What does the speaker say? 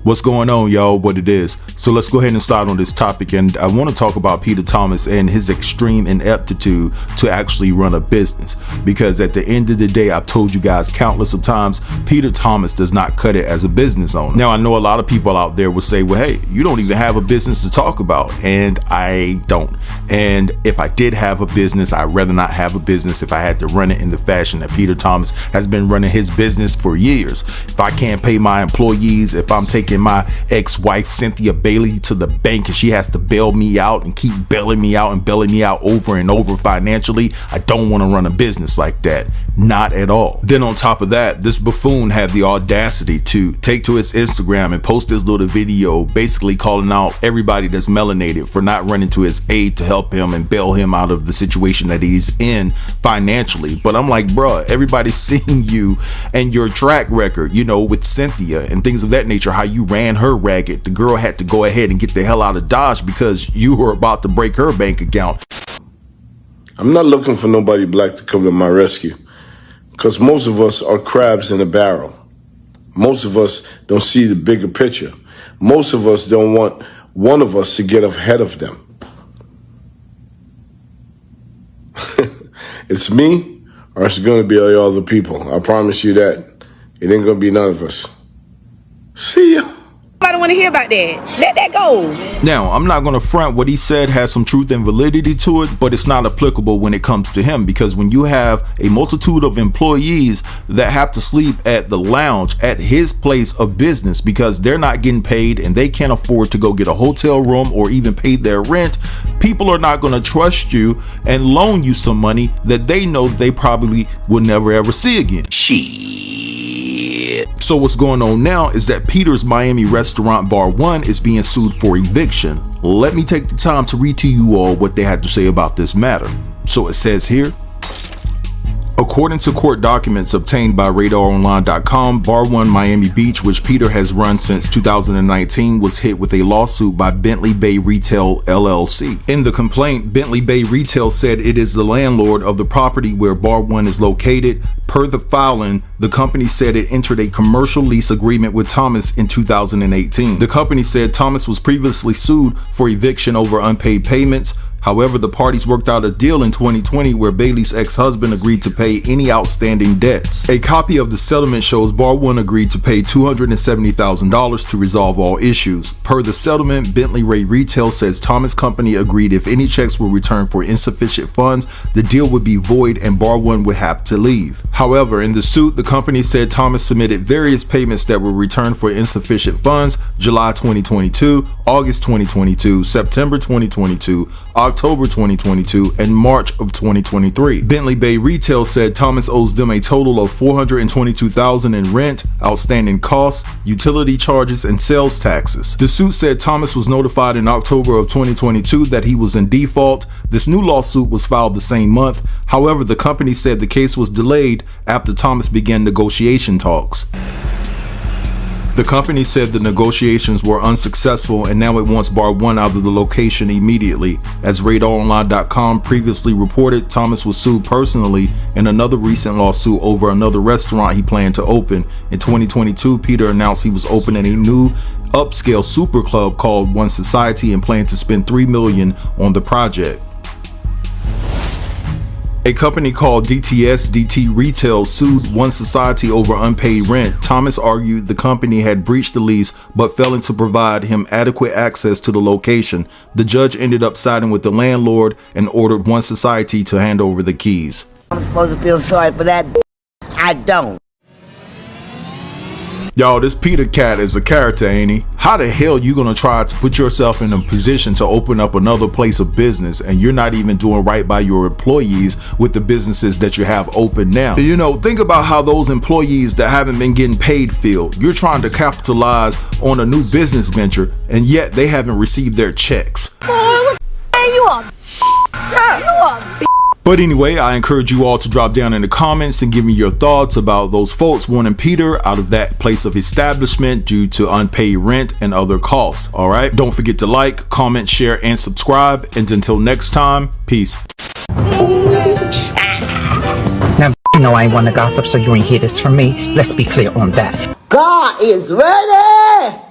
What's going on, y'all? What it is. So let's go ahead and start on this topic, and I want to talk about Peter Thomas and his extreme ineptitude to actually run a business, because at the end of the day, I've told you guys countless of times, Peter Thomas does not cut it as a business owner. Now, I know a lot of people out there will say, well, hey, you don't even have a business to talk about, and I don't. And if I did have a business, I'd rather not have a business if I had to run it in the fashion that Peter Thomas has been running his business for years. If I can't pay my employees, if I'm taking my ex-wife Cynthia Bailey to the bank and she has to bail me out and keep bailing me out over and over financially, I don't want to run a business like that. Not at all. Then on top of that, this buffoon had the audacity to take to his Instagram and post this little video basically calling out everybody that's melanated for not running to his aid to help him and bail him out of the situation that he's in financially. But I'm like, bruh, everybody's seeing you and your track record, you know, with Cynthia and things of that nature, how you ran her ragged. The girl had to go ahead and get the hell out of Dodge because you were about to break her bank account. I'm not looking for nobody black to come to my rescue, because most of us are crabs in a barrel. Most of us don't see the bigger picture. Most of us don't want one of us to get ahead of them. It's me, or it's going to be all the other people. I promise you that. It ain't going to be none of us. See ya. I don't want to hear about that. Let that go. Now, I'm not going to front what he said has some truth and validity to it, but it's not applicable when it comes to him, because when you have a multitude of employees that have to sleep at the lounge at his place of business because they're not getting paid and they can't afford to go get a hotel room or even pay their rent, people are not going to trust you and loan you some money that they know they probably will never ever see again. So what's going on now is that Peter's Miami restaurant Bar One is being sued for eviction. Let me take the time to read to you all what they had to say about this matter. So it says here, according to court documents obtained by RadarOnline.com, Bar One Miami Beach, which Peter has run since 2019, was hit with a lawsuit by Bentley Bay Retail LLC. In the complaint, Bentley Bay Retail said it is the landlord of the property where Bar One is located. Per the filing, the company said it entered a commercial lease agreement with Thomas in 2018. The company said Thomas was previously sued for eviction over unpaid payments. However, the parties worked out a deal in 2020 where Bailey's ex-husband agreed to pay any outstanding debts. A copy of the settlement shows Bar One agreed to pay $270,000 to resolve all issues. Per the settlement, Bentley Ray Retail says Thomas' company agreed if any checks were returned for insufficient funds, the deal would be void and Bar One would have to leave. However, in the suit, the company said Thomas submitted various payments that were returned for insufficient funds: July 2022, August 2022, September 2022, October 2022, and March of 2023. Bentley Bay Retail said Thomas owes them a total of $422,000 in rent, outstanding costs, utility charges, and sales taxes. The suit said Thomas was notified in October of 2022 that he was in default. This new lawsuit was filed the same month. However, the company said the case was delayed after Thomas began negotiation talks. The company said the negotiations were unsuccessful and now it wants Bar One out of the location immediately. As RadarOnline.com previously reported, Thomas was sued personally in another recent lawsuit over another restaurant he planned to open. In 2022, Peter announced he was opening a new upscale super club called One Society and planned to spend $3 million on the project. A company called DT Retail sued One Society over unpaid rent. Thomas argued the company had breached the lease but failing to provide him adequate access to the location. The judge ended up siding with the landlord and ordered One Society to hand over the keys. I'm supposed to feel sorry for that. I don't. Y'all, this Peter cat is a character, ain't he? How the hell you gonna try to put yourself in a position to open up another place of business and you're not even doing right by your employees with the businesses that you have open now? You know, think about how those employees that haven't been getting paid feel. You're trying to capitalize on a new business venture and yet they haven't received their checks. You are. But anyway, I encourage you all to drop down in the comments and give me your thoughts about those folks wanting Peter out of that place of establishment due to unpaid rent and other costs. All right, don't forget to like, comment, share, and subscribe. And until next time, peace. Now, you know I ain't want to gossip, so you ain't hear this from me. Let's be clear on that. God is ready.